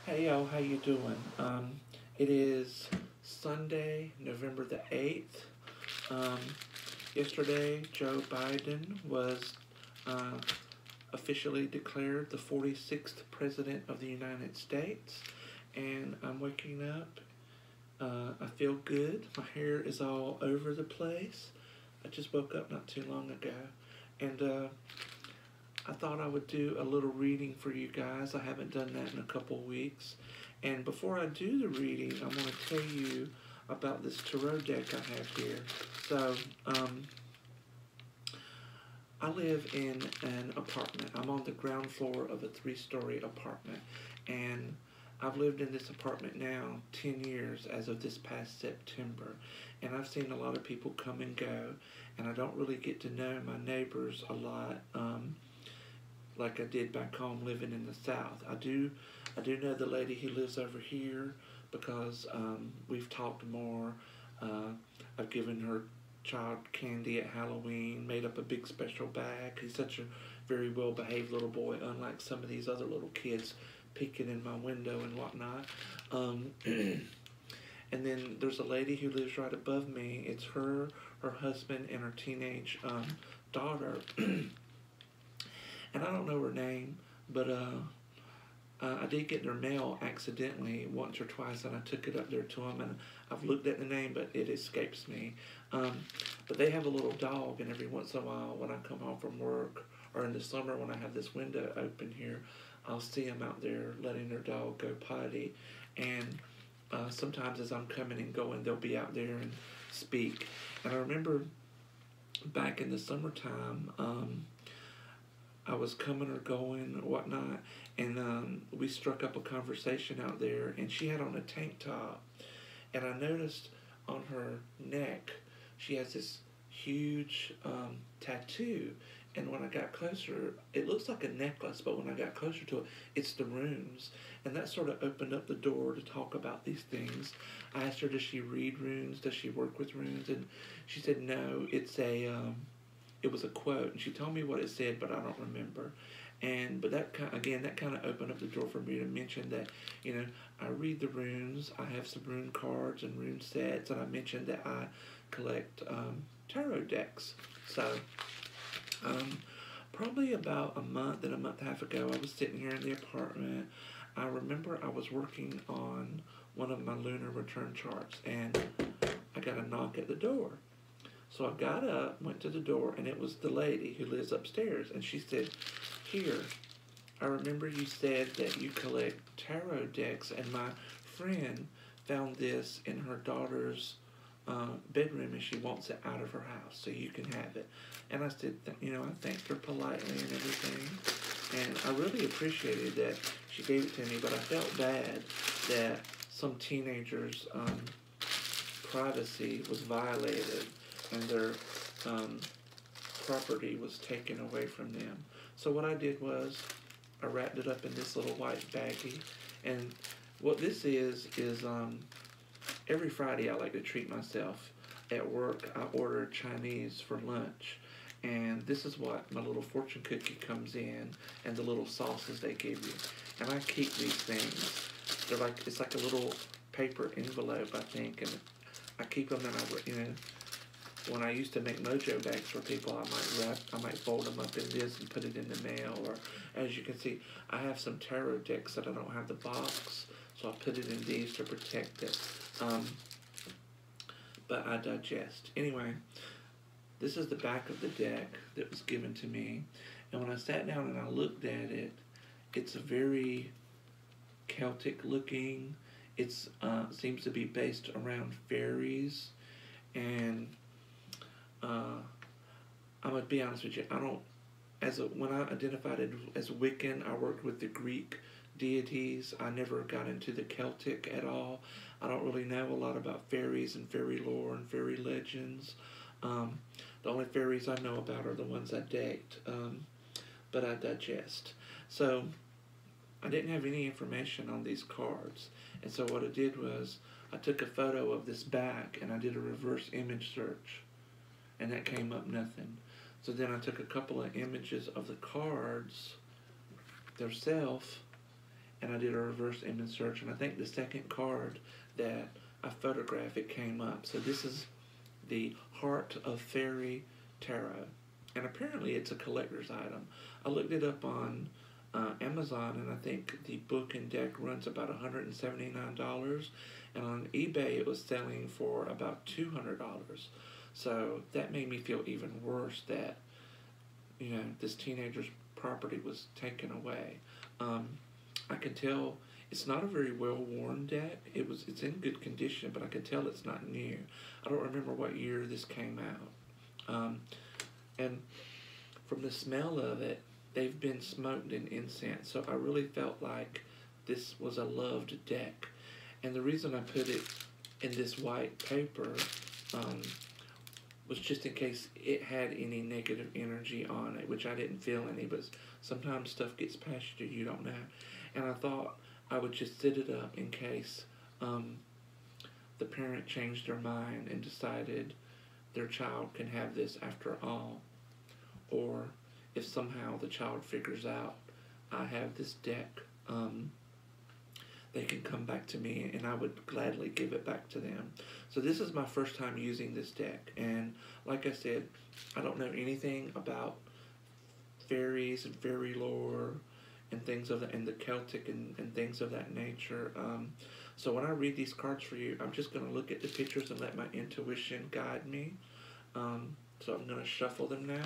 Hey y'all, how you doing? It is Sunday, November the 8th. Um, Yesterday, Joe Biden was uh, officially declared the 46th President of the United States. And I'm waking up. I feel good. My hair is all over the place. I just woke up not too long ago. And I thought I would do a little reading for you guys. I haven't done that in a couple weeks. And before I do the reading, I want to tell you about this tarot deck I have here. So, I live in an apartment. I'm on the ground floor of a three-story apartment. And I've lived in this apartment now 10 years as of this past September. And I've seen a lot of people come and go. And I don't really get to know my neighbors a lot. Like I did back home living in the South. I do know the lady who lives over here because we've talked more. Uh, I've given her child candy at Halloween, made up a big special bag. He's such a very well behaved little boy, unlike some of these other little kids peeking in my window and whatnot. And then there's a lady who lives right above me. It's her husband, and her teenage daughter. And I don't know her name, but I did get their mail accidentally once or twice, and I took it up there to them, and I've looked at the name, but it escapes me. But they have a little dog, and every once in a while, when I come home from work, or in the summer when I have this window open here, I'll see them out there letting their dog go potty, and sometimes as I'm coming and going, they'll be out there and speak. And I remember back in the summertime, I was coming or going or whatnot, and we struck up a conversation out there, and she had on a tank top, and I noticed on her neck she has this huge tattoo, and when I got closer, it looks like a necklace, but when I got closer to it, it's the runes, and that sort of opened up the door to talk about these things. I asked her, does she read runes? Does she work with runes? And she said, no, it was a quote, and she told me what it said, but I don't remember. And but that kind of opened up the door for me to mention that, I read the runes. I have some rune cards and rune sets, and I mentioned that I collect tarot decks. So probably about a month and a month and a half ago, I was sitting here in the apartment. I remember I was working on one of my lunar return charts, and I got a knock at the door. So I got up, went to the door, and it was the lady who lives upstairs. And she said, here, I remember you said that you collect tarot decks, and my friend found this in her daughter's bedroom, and she wants it out of her house, so you can have it. And I said, I thanked her politely and everything. And I really appreciated that she gave it to me, but I felt bad that some teenagers' privacy was violated, and their property was taken away from them. So what I did was I wrapped it up in this little white baggie, and what this is every Friday I like to treat myself. At work, I order Chinese for lunch, and this is what my little fortune cookie comes in, and the little sauces they give you. And I keep these things. It's like a little paper envelope, I think, and I keep them, and when I used to make mojo bags for people, I might fold them up in this and put it in the mail. Or, as you can see, I have some tarot decks that I don't have the box, so I put it in these to protect it. But I digest. Anyway, this is the back of the deck that was given to me, and when I sat down and I looked at it, it's a very Celtic looking. It's seems to be based around fairies, and I'm gonna be honest with you. I don't, when I identified it as Wiccan, I worked with the Greek deities. I never got into the Celtic at all. I don't really know a lot about fairies and fairy lore and fairy legends. The only fairies I know about are the ones I date, but I digest. So I didn't have any information on these cards, and so what I did was I took a photo of this back and I did a reverse image search, and that came up nothing. So then I took a couple of images of the cards themselves, and I did a reverse image search, and I think the second card that I photographed, it came up. So this is the Heart of Fairy Tarot, and apparently it's a collector's item. I looked it up on Amazon, and I think the book and deck runs about $179, and on eBay it was selling for about $200. So that made me feel even worse that, you know, this teenager's property was taken away. I can tell it's not a very well worn deck. It's in good condition, but I can tell it's not new. I don't remember what year this came out. And from the smell of it, they've been smoked in incense. So I really felt like this was a loved deck. And the reason I put it in this white paper was just in case it had any negative energy on it, which I didn't feel any, but sometimes stuff gets past you don't know. And I thought I would just set it up in case the parent changed their mind and decided their child can have this after all. Or if somehow the child figures out I have this deck, they can come back to me and I would gladly give it back to them. So this is my first time using this deck, and like I said, I don't know anything about fairies and fairy lore and things of that, and the Celtic and things of that nature. So when I read these cards for you, I'm just going to look at the pictures and let my intuition guide me. So I'm going to shuffle them now.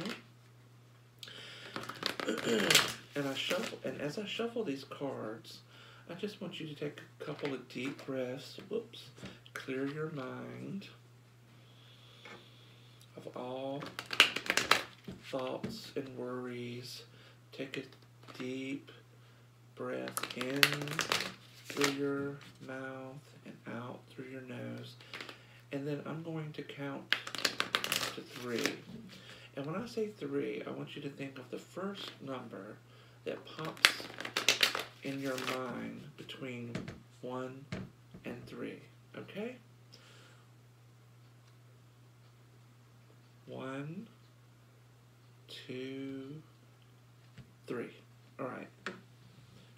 And as I shuffle these cards, I just want you to take a couple of deep breaths. Whoops. Clear your mind of all thoughts and worries. Take a deep breath in through your mouth and out through your nose. And then I'm going to count to 3. And when I say 3, I want you to think of the first number that pops in your mind between 1 and 3. Okay? 1, 2, 3. Alright. Do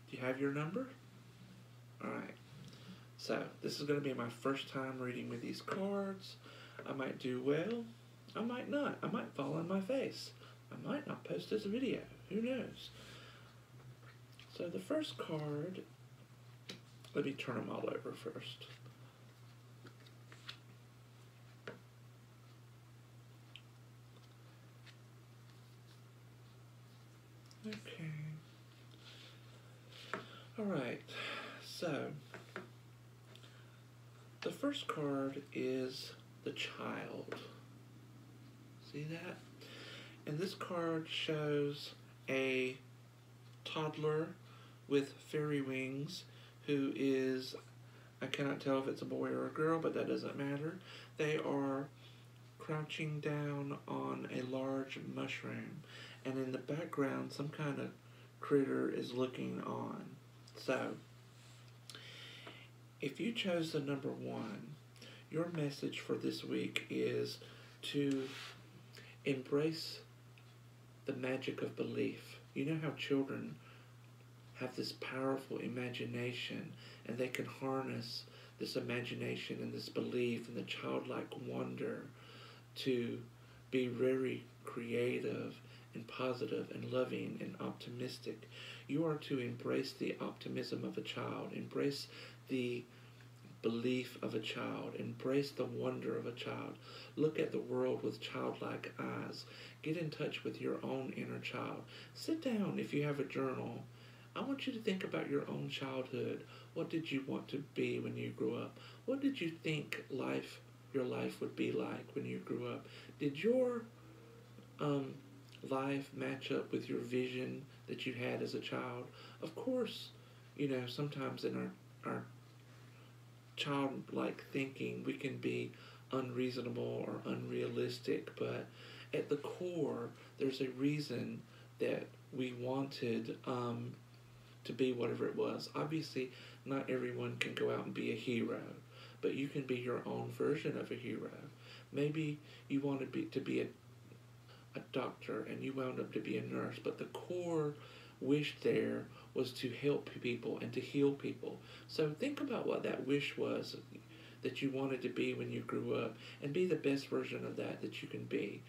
you have your number? Alright. So, this is going to be my first time reading with these cards. I might do well. I might not. I might fall on my face. I might not post this video. Who knows? So the first card, let me turn them all over first. Okay. Alright, so the first card is the Child. See that? And this card shows a toddler with fairy wings who is, I cannot tell if it's a boy or a girl, but that doesn't matter. They are crouching down on a large mushroom, and in the background some kind of critter is looking on. So if you chose the number 1, your message for this week is to embrace the magic of belief. You know how children have this powerful imagination, and they can harness this imagination and this belief and the childlike wonder to be very creative and positive and loving and optimistic. You are to embrace the optimism of a child, embrace the belief of a child, embrace the wonder of a child. Look at the world with childlike eyes. Get in touch with your own inner child. Sit down if you have a journal. I want you to think about your own childhood. What did you want to be when you grew up? What did you think your life would be like when you grew up? Did your life match up with your vision that you had as a child? Of course, you know, sometimes in our childlike thinking, we can be unreasonable or unrealistic, but at the core, there's a reason that we wanted to be whatever it was. Obviously, not everyone can go out and be a hero, but you can be your own version of a hero. Maybe you wanted to be a doctor and you wound up to be a nurse, but the core wish there was to help people and to heal people. So think about what that wish was that you wanted to be when you grew up, and be the best version of that you can be.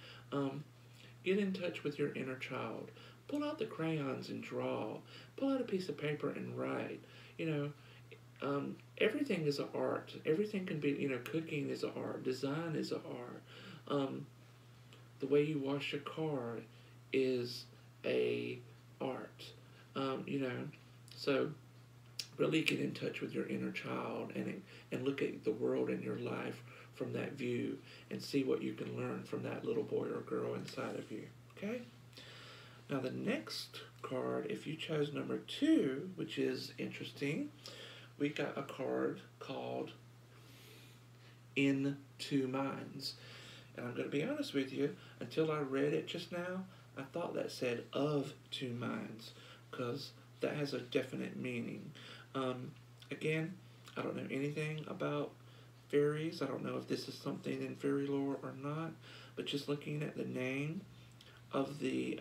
Get in touch with your inner child. Pull out the crayons and draw. Pull out a piece of paper and write. You everything is an art. Everything can be, cooking is an art. Design is an art. The way you wash your car is a art. So really get in touch with your inner child and look at the world and your life from that view and see what you can learn from that little boy or girl inside of you. Okay? Now the next card, if you chose number 2, which is interesting, we got a card called In Two Minds. And I'm going to be honest with you, until I read it just now, I thought that said of two minds, because that has a definite meaning. Again, I don't know anything about fairies. I don't know if this is something in fairy lore or not, but just looking at the name of the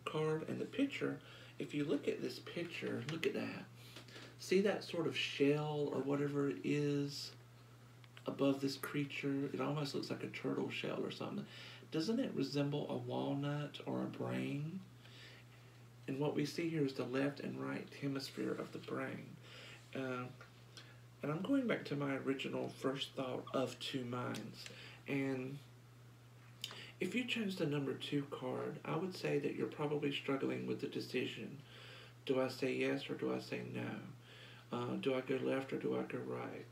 card and the picture, if you look at this picture, look at that. See that sort of shell or whatever it is above this creature? It almost looks like a turtle shell or something. Doesn't it resemble a walnut or a brain? And what we see here is the left and right hemisphere of the brain. And I'm going back to my original first thought of two minds. And if you chose the number 2 card, I would say that you're probably struggling with the decision. Do I say yes or do I say no? Do I go left or do I go right?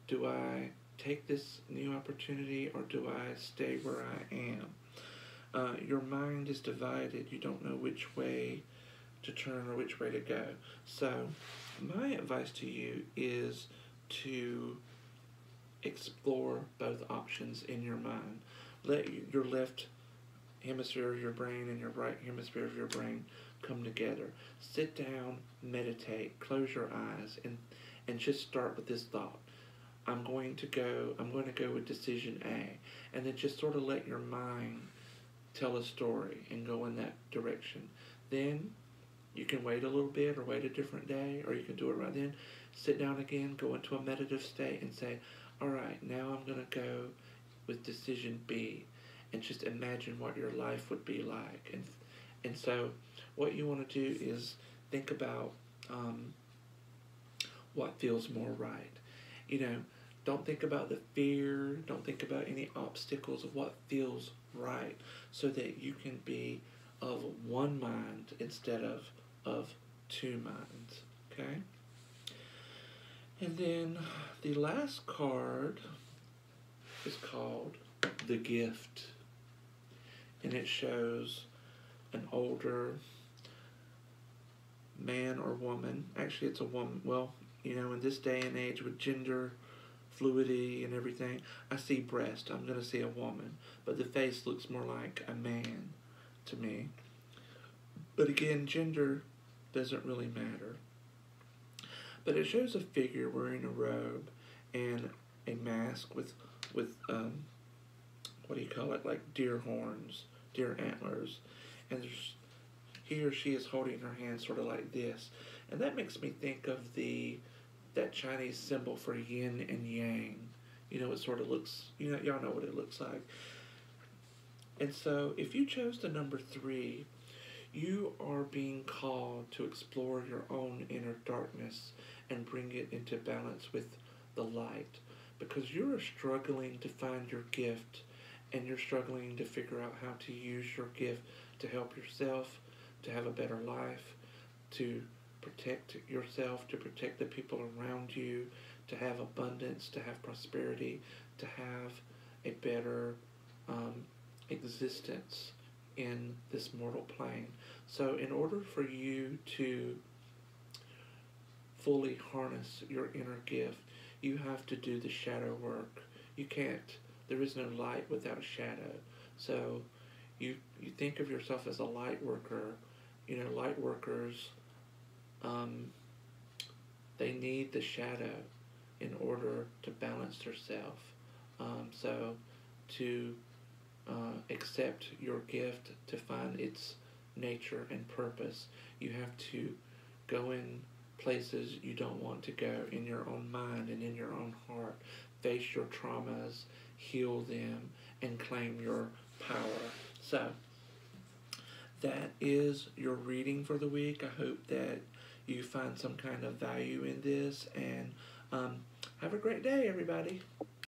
Do I take this new opportunity or do I stay where I am? Your mind is divided. You don't know which way to turn or which way to go. So my advice to you is to explore both options in your mind. Let your left hemisphere of your brain and your right hemisphere of your brain come together. Sit down, meditate, close your eyes, and just start with this thought. I'm going to go with decision A, and then just sort of let your mind tell a story and go in that direction. Then you can wait a little bit or wait a different day, or you can do it right then. Sit down again, go into a meditative state and say, all right, now I'm going to go with decision B, and just imagine what your life would be like. And so what you want to do is think about what feels more right. Don't think about the fear, don't think about any obstacles of what feels right, so that you can be of one mind instead of two minds. Okay? And then the last card is called The Gift. And it shows an older man or woman. Actually, it's a woman. Well, in this day and age with gender fluidity and everything, I see breast. I'm going to see a woman. But the face looks more like a man to me. But again, gender doesn't really matter. But it shows a figure wearing a robe and a mask with what do you call it, like deer horns, deer antlers, and he or she is holding her hand sort of like this, and that makes me think of that Chinese symbol for yin and yang. It sort of looks, y'all know what it looks like. And so if you chose the number 3, you are being called to explore your own inner darkness and bring it into balance with the light, because you're struggling to find your gift, and you're struggling to figure out how to use your gift to help yourself, to have a better life, to protect yourself, to protect the people around you, to have abundance, to have prosperity, to have a better existence in this mortal plane. So in order for you to fully harness your inner gift, you have to do the shadow work. You can't, there is no light without shadow. So you think of yourself as a light worker. Light workers, they need the shadow in order to balance themselves. So to accept your gift, to find its nature and purpose, you have to going places you don't want to go in your own mind and in your own heart. Face your traumas, heal them, and claim your power. So, that is your reading for the week. I hope that you find some kind of value in this, and have a great day, everybody.